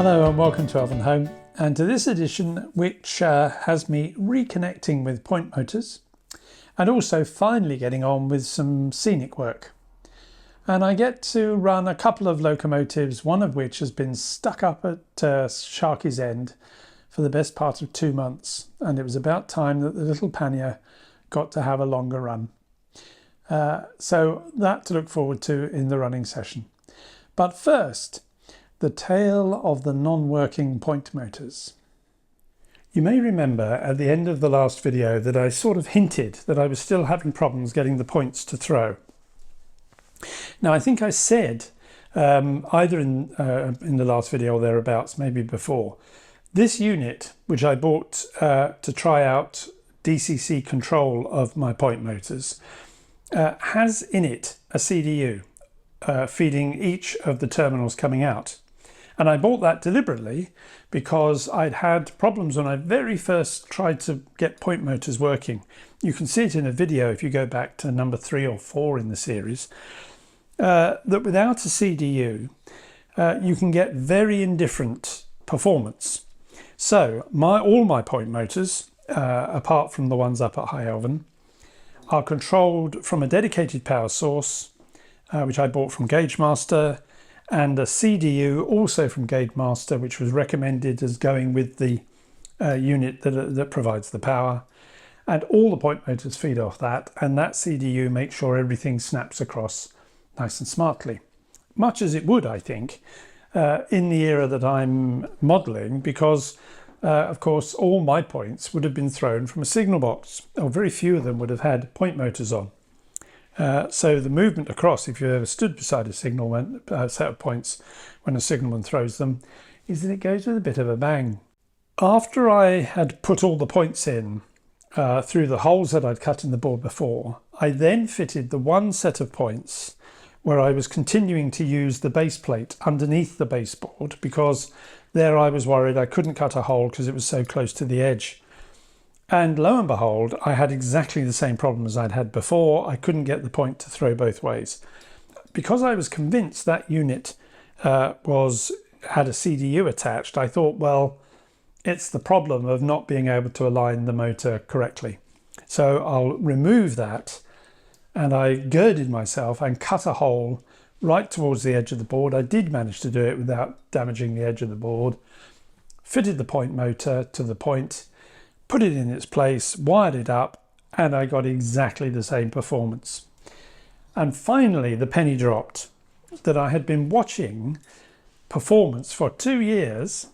Hello and welcome to Elvenhome, and to this edition which has me reconnecting with point motors and also finally getting on with some scenic work. And I get to run a couple of locomotives, one of which has been stuck up at Sharky's End for the best part of 2 months, and it was about time that the little Pannier got to have a longer run. So that to look forward to in the running session. But first, the tale of the non-working point motors. You may remember at the end of the last video that I sort of hinted that I was still having problems getting the points to throw. Now I think I said either in the last video or thereabouts, maybe before, this unit which I bought to try out DCC control of my point motors has in it a CDU feeding each of the terminals coming out. And I bought that deliberately because I'd had problems when I very first tried to get point motors working. You can see it in a video if you go back to number 3 or 4 in the series, that without a CDU you can get very indifferent performance. So all my point motors, apart from the ones up at High Elven, are controlled from a dedicated power source, which I bought from GageMaster, and a CDU also from GageMaster, which was recommended as going with the unit that provides the power. And all the point motors feed off that, and that CDU makes sure everything snaps across nice and smartly. Much as it would, I think, in the era that I'm modelling, because of course all my points would have been thrown from a signal box, or very few of them would have had point motors on. So the movement across, if you ever stood beside a signal set of points when a signalman throws them, is that it goes with a bit of a bang. After I had put all the points in through the holes that I'd cut in the board before, I then fitted the one set of points where I was continuing to use the base plate underneath the baseboard, because there I was worried I couldn't cut a hole because it was so close to the edge. And lo and behold, I had exactly the same problem as I'd had before. I couldn't get the point to throw both ways. Because I was convinced that unit had a CDU attached, I thought, well, it's the problem of not being able to align the motor correctly. So I'll remove that, and I girded myself and cut a hole right towards the edge of the board. I did manage to do it without damaging the edge of the board. Fitted the point motor to the point, put it in its place, wired it up, and I got exactly the same performance. And finally the penny dropped that I had been watching performance for 2 years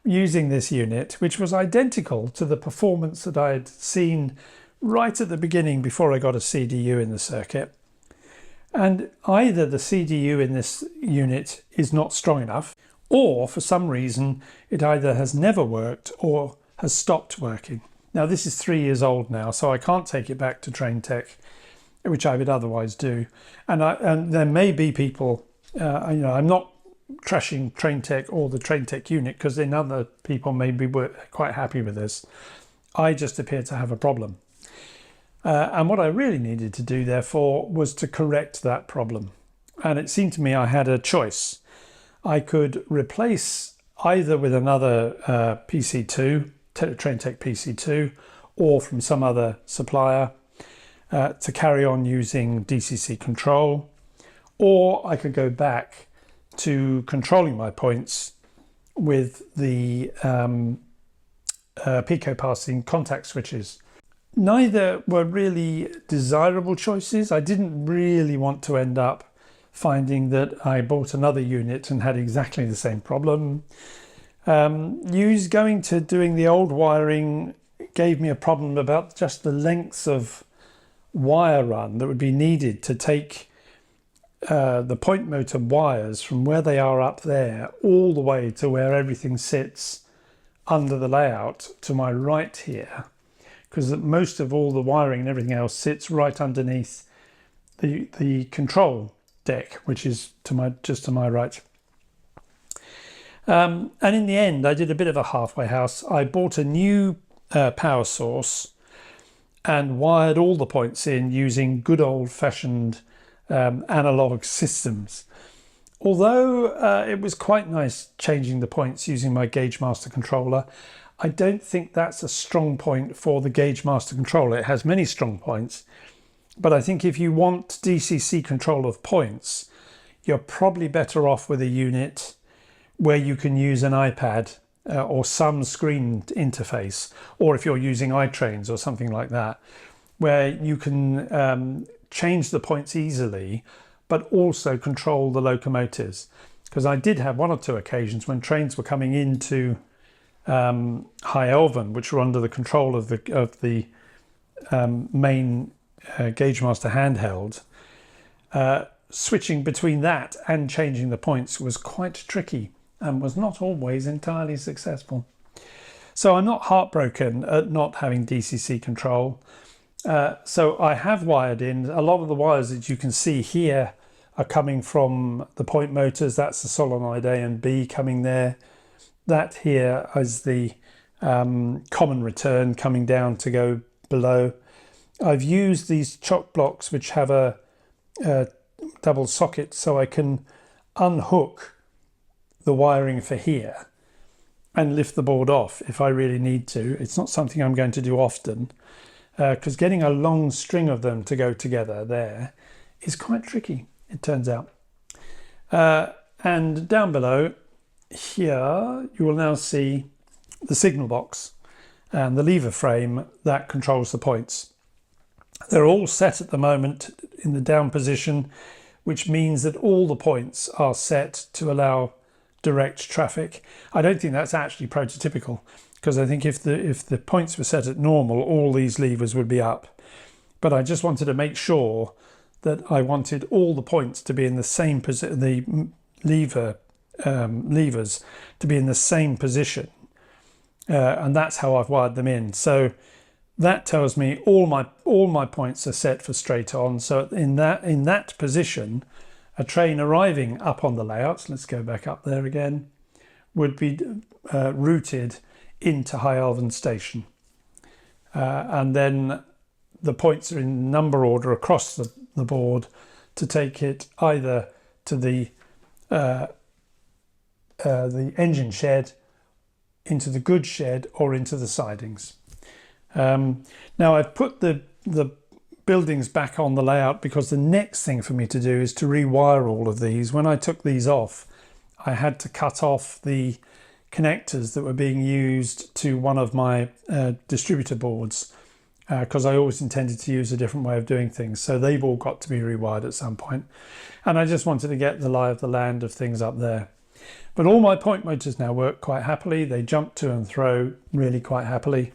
using this unit, which was identical to the performance that I had seen right at the beginning before I got a CDU in the circuit. And either the CDU in this unit is not strong enough, or for some reason it either has never worked or has stopped working. Now this is 3 years old now, so I can't take it back to Train Tech, which I would otherwise do. And there may be people, I'm not trashing Train Tech or the Train Tech unit, because then other people may be quite happy with this. I just appear to have a problem. And what I really needed to do, therefore, was to correct that problem. And it seemed to me I had a choice. I could replace either with another PC2, Train Tech PC2, or from some other supplier to carry on using DCC control, or I could go back to controlling my points with the pico passing contact switches. Neither were really desirable choices. I didn't really want to end up finding that I bought another unit and had exactly the same problem. Going to doing the old wiring gave me a problem about just the lengths of wire run that would be needed to take the point motor wires from where they are up there all the way to where everything sits under the layout to my right here, because most of all the wiring and everything else sits right underneath the control deck, which is just to my right. And in the end, I did a bit of a halfway house. I bought a new power source and wired all the points in using good old-fashioned analog systems. Although it was quite nice changing the points using my Gauge Master controller, I don't think that's a strong point for the Gauge Master controller. It has many strong points, but I think if you want DCC control of points, you're probably better off with a unit where you can use an iPad or some screen interface, or if you're using iTrains or something like that, where you can change the points easily, but also control the locomotives. Because I did have one or two occasions when trains were coming into High Elven, which were under the control of the main Gauge Master handheld. Switching between that and changing the points was quite tricky and was not always entirely successful. So I'm not heartbroken at not having DCC control. So I have wired in a lot of the wires that you can see here are coming from the point motors. That's the solenoid A and B coming there. That here is the common return coming down to go below. I've used these chock blocks which have a double socket, so I can unhook the wiring for here and lift the board off if I really need to. It's not something I'm going to do often because getting a long string of them to go together there is quite tricky, it turns out. And down below here you will now see the signal box and the lever frame that controls the points. They're all set at the moment in the down position, which means that all the points are set to allow direct traffic. I don't think that's actually prototypical, because I think if the points were set at normal, all these levers would be up. But I just wanted to make sure that I wanted all the points to be in the same position, the levers to be in the same position, and that's how I've wired them in. So that tells me all my points are set for straight on. So in that position, a train arriving up on the layout, let's go back up there again, would be routed into High Elven Station. And then the points are in number order across the board to take it either to the engine shed, into the goods shed, or into the sidings. Now I've put the buildings back on the layout because the next thing for me to do is to rewire all of these. When I took these off, I had to cut off the connectors that were being used to one of my distributor boards because I always intended to use a different way of doing things. So they've all got to be rewired at some point. And I just wanted to get the lie of the land of things up there. But all my point motors now work quite happily. They jump to and fro really quite happily.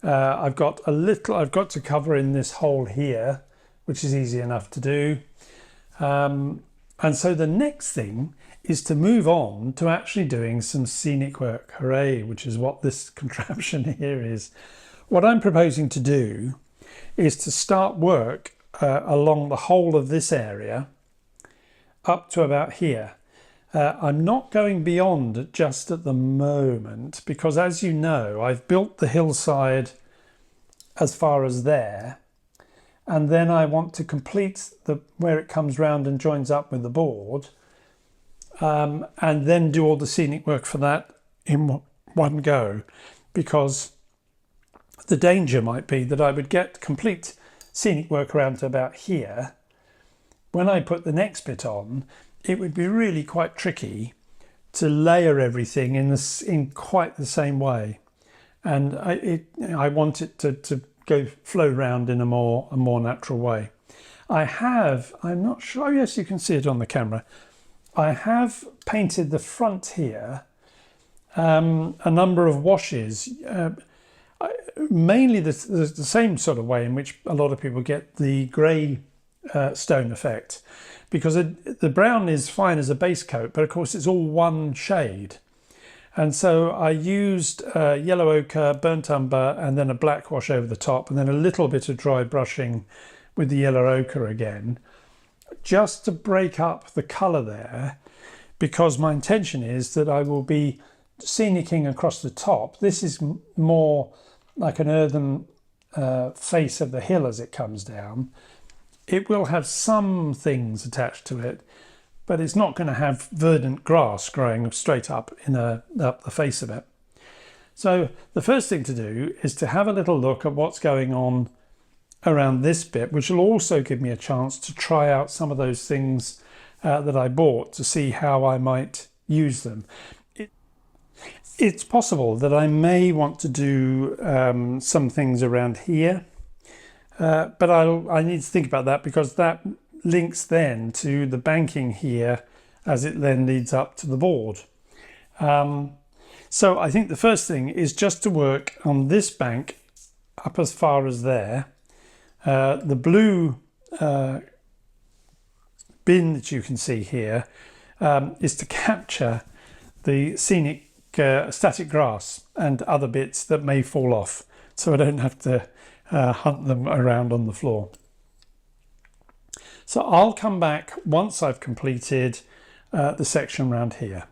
I've got to cover in this hole here, which is easy enough to do. And so the next thing is to move on to actually doing some scenic work. Hooray, which is what this contraption here is. What I'm proposing to do is to start work along the whole of this area up to about here. I'm not going beyond just at the moment because, as you know, I've built the hillside as far as there, and then I want to complete where it comes round and joins up with the board, and then do all the scenic work for that in one go, because the danger might be that I would get complete scenic work around to about here. When I put the next bit on, it would be really quite tricky to layer everything in quite the same way, and I want it to go flow round in a more natural way. I'm not sure, yes, you can see it on the camera. I have painted the front here a number of washes, mainly the same sort of way in which a lot of people get the grey stone effect, because the brown is fine as a base coat, but of course it's all one shade. And so I used yellow ochre, burnt umber, and then a black wash over the top, and then a little bit of dry brushing with the yellow ochre again, just to break up the colour there, because my intention is that I will be scenicking across the top. This is more like an earthen face of the hill as it comes down. It will have some things attached to it, but it's not going to have verdant grass growing straight up up the face of it. So the first thing to do is to have a little look at what's going on around this bit, which will also give me a chance to try out some of those things that I bought to see how I might use them. It's possible that I may want to do some things around here, but I need to think about that, because that links then to the banking here as it then leads up to the board. So I think the first thing is just to work on this bank up as far as there. The blue bin that you can see here is to capture the scenic static grass and other bits that may fall off, so I don't have to hunt them around on the floor. So I'll come back once I've completed the section around here.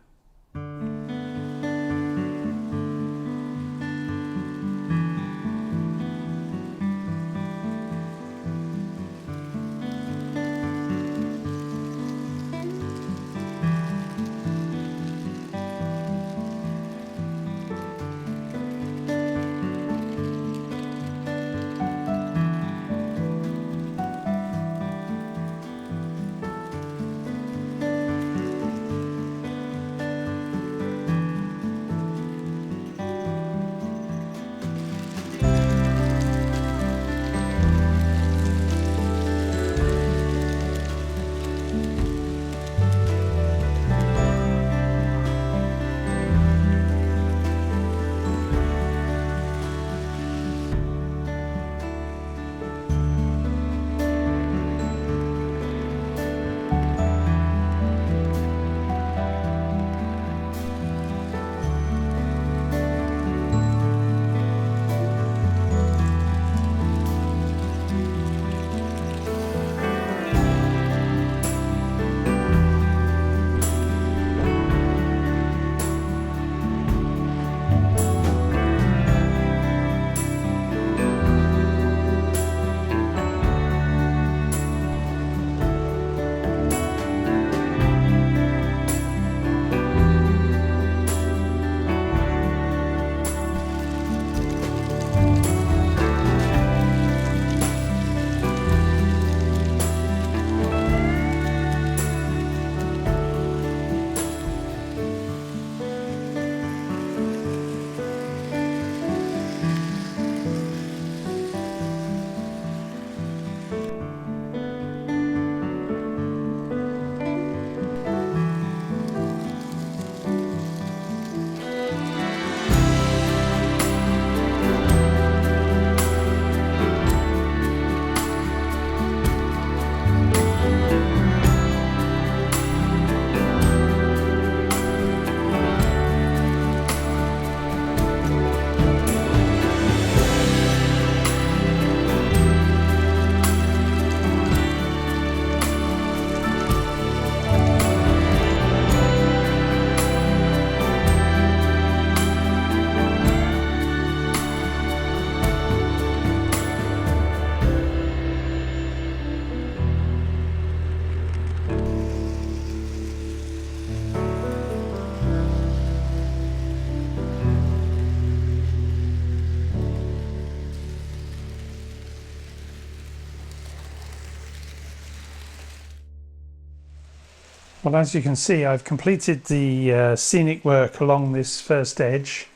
Well, as you can see, I've completed the scenic work along this first edge,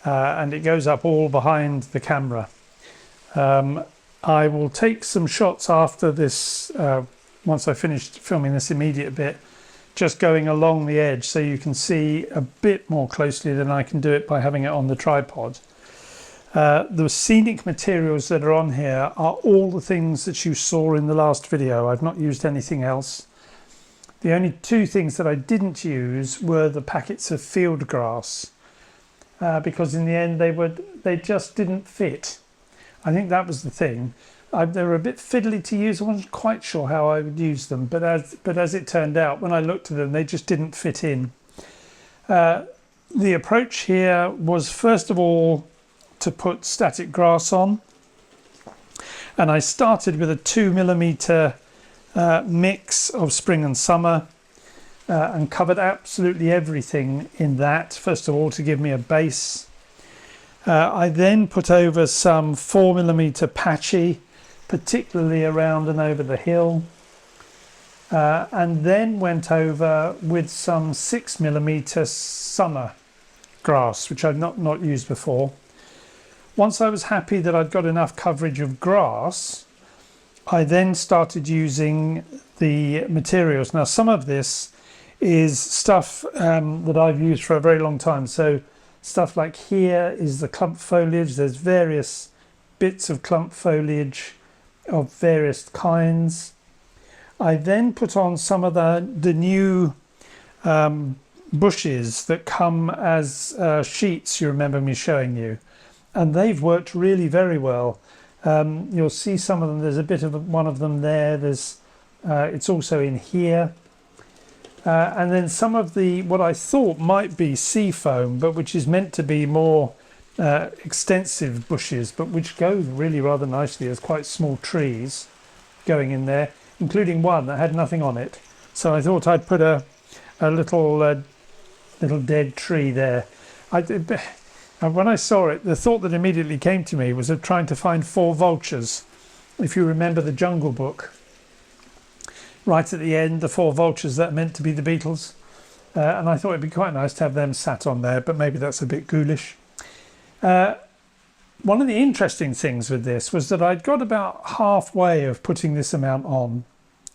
and it goes up all behind the camera. I will take some shots after this, once I've finished filming this immediate bit, just going along the edge so you can see a bit more closely than I can do it by having it on the tripod. The scenic materials that are on here are all the things that you saw in the last video. I've not used anything else. The only two things that I didn't use were the packets of field grass, because in the end they just didn't fit. I think that was the thing. They were a bit fiddly to use. I wasn't quite sure how I would use them, but as it turned out, when I looked at them, they just didn't fit in. The approach here was, first of all, to put static grass on, and I started with a 2mm mix of spring and summer, and covered absolutely everything in that, first of all, to give me a base. I then put over some 4mm patchy, particularly around and over the hill, and then went over with some 6mm summer grass, which I've not used before. Once I was happy that I'd got enough coverage of grass, I then started using the materials. Now, some of this is stuff that I've used for a very long time. So stuff like here is the clump foliage. There's various bits of clump foliage of various kinds. I then put on some of the new bushes that come as sheets, you remember me showing you. And they've worked really very well. You'll see some of them. There's a bit of one of them there. It's also in here. And then some of what I thought might be sea foam, but which is meant to be more extensive bushes, but which go really rather nicely as quite small trees going in there, including one that had nothing on it. So I thought I'd put a little dead tree there. When I saw it, the thought that immediately came to me was of trying to find 4 vultures. If you remember the Jungle Book, right at the end, the 4 vultures that are meant to be the beetles. And I thought it'd be quite nice to have them sat on there, but maybe that's a bit ghoulish. One of the interesting things with this was that I'd got about halfway of putting this amount on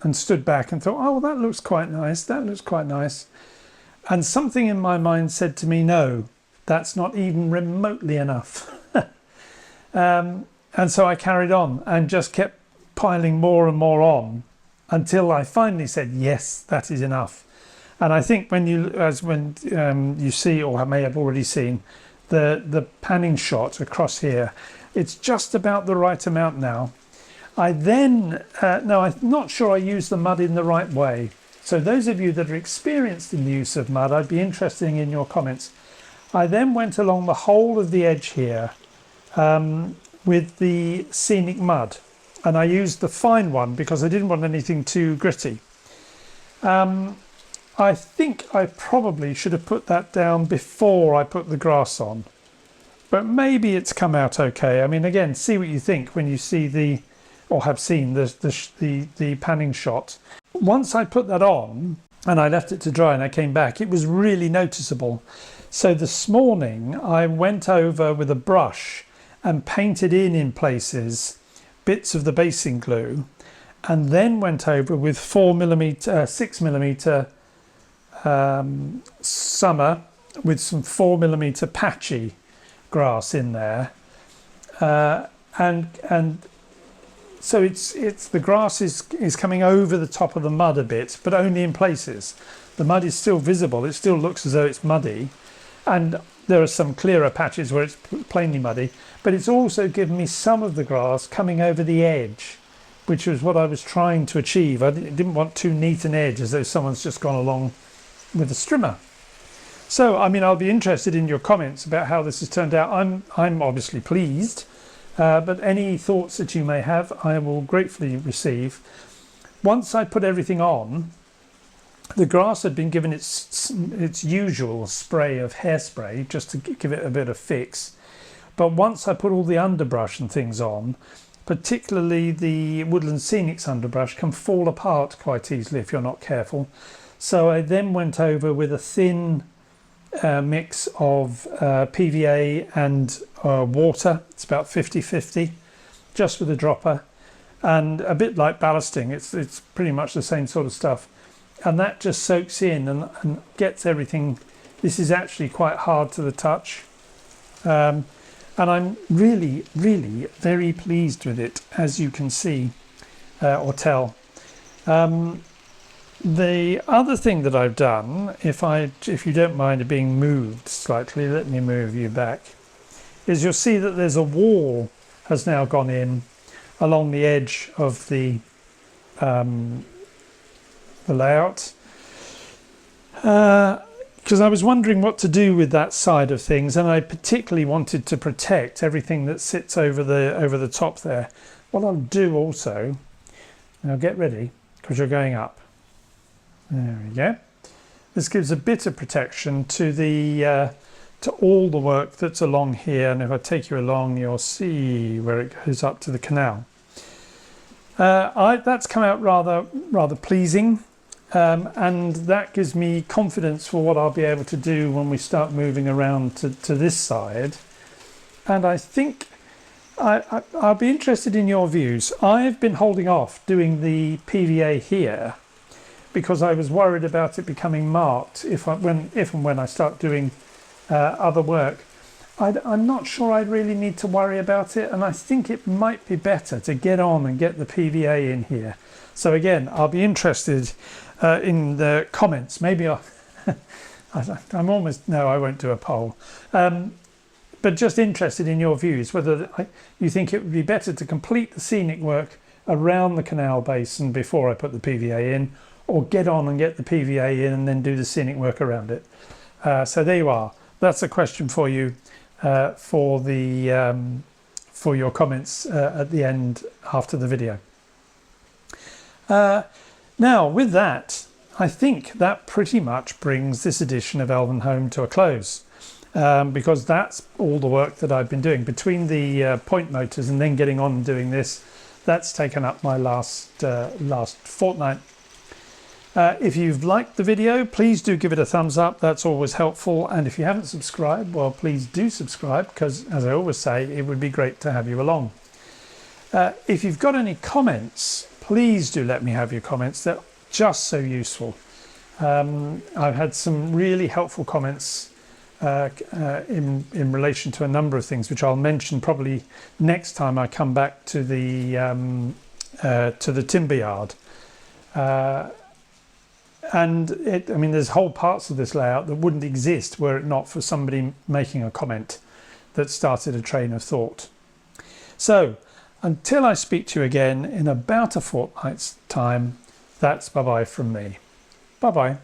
and stood back and thought, oh, well, that looks quite nice. That looks quite nice. And something in my mind said to me, no, that's not even remotely enough. And so I carried on and just kept piling more and more on until I finally said, yes, that is enough. And I think when you see, or may have already seen, the panning shot across here, it's just about the right amount now. I then, no, I'm not sure I used the mud in the right way. So those of you that are experienced in the use of mud, I'd be interested in your comments. I then went along the whole of the edge here with the scenic mud, and I used the fine one because I didn't want anything too gritty. I think I probably should have put that down before I put the grass on, but maybe it's come out okay. I mean, again, see what you think when you see or have seen the panning shot. Once I put that on and I left it to dry and I came back, it was really noticeable. So this morning I went over with a brush and painted in places bits of the basing glue, and then went over with 6mm summer with some 4mm patchy grass in there, and so it's the grass is coming over the top of the mud a bit, but only in places. The mud is still visible. It still looks as though it's muddy, and there are some clearer patches where it's plainly muddy, but it's also given me some of the grass coming over the edge, which was what I was trying to achieve. I didn't want too neat an edge as though someone's just gone along with a strimmer. So, I mean, I'll be interested in your comments about how this has turned out. I'm obviously pleased, but any thoughts that you may have, I will gratefully receive. Once I put everything on, the grass had been given its usual spray of hairspray just to give it a bit of fix. But once I put all the underbrush and things on, particularly the Woodland Scenics underbrush, can fall apart quite easily if you're not careful. So I then went over with a thin mix of PVA and water. It's about 50-50, just with a dropper, and a bit like ballasting. It's pretty much the same sort of stuff. And that just soaks in and gets everything. This is actually quite hard to the touch. And I'm really, really very pleased with it, as you can see or tell. The other thing that I've done, if you don't mind being moved slightly, let me move you back, is you'll see that there's a wall has now gone in along the edge of the layout, because I was wondering what to do with that side of things, and I particularly wanted to protect everything that sits over the top there. What I'll do also, now get ready because you're going up. There we go. this gives a bit of protection to the to all the work that's along here, and if I take you along, you'll see where it goes up to the canal. That's come out rather pleasing, and that gives me confidence for what I'll be able to do when we start moving around to this side. And I think I'll be interested in your views. I've been holding off doing the PVA here because I was worried about it becoming marked if and when I start doing other work. I'm not sure I really need to worry about it, and I think it might be better to get on and get the PVA in here. So again, I'll be interested in the comments. Maybe I won't do a poll. But just interested in your views, whether you think it would be better to complete the scenic work around the canal basin before I put the PVA in, or get on and get the PVA in and then do the scenic work around it. So there you are. That's a question for you for your comments at the end after the video. Now with that, I think that pretty much brings this edition of Elvenhome to a close. Because that's all the work that I've been doing between the point motors and then getting on and doing this. That's taken up my last fortnight. If you've liked the video, please do give it a thumbs up. That's always helpful. And if you haven't subscribed, well, please do subscribe, because as I always say, it would be great to have you along. If you've got any comments, please do let me have your comments. They're just so useful. I've had some really helpful comments in relation to a number of things, which I'll mention probably next time I come back to the timber yard. And there's whole parts of this layout that wouldn't exist were it not for somebody making a comment that started a train of thought. So until I speak to you again in about a fortnight's time, that's bye-bye from me. Bye-bye.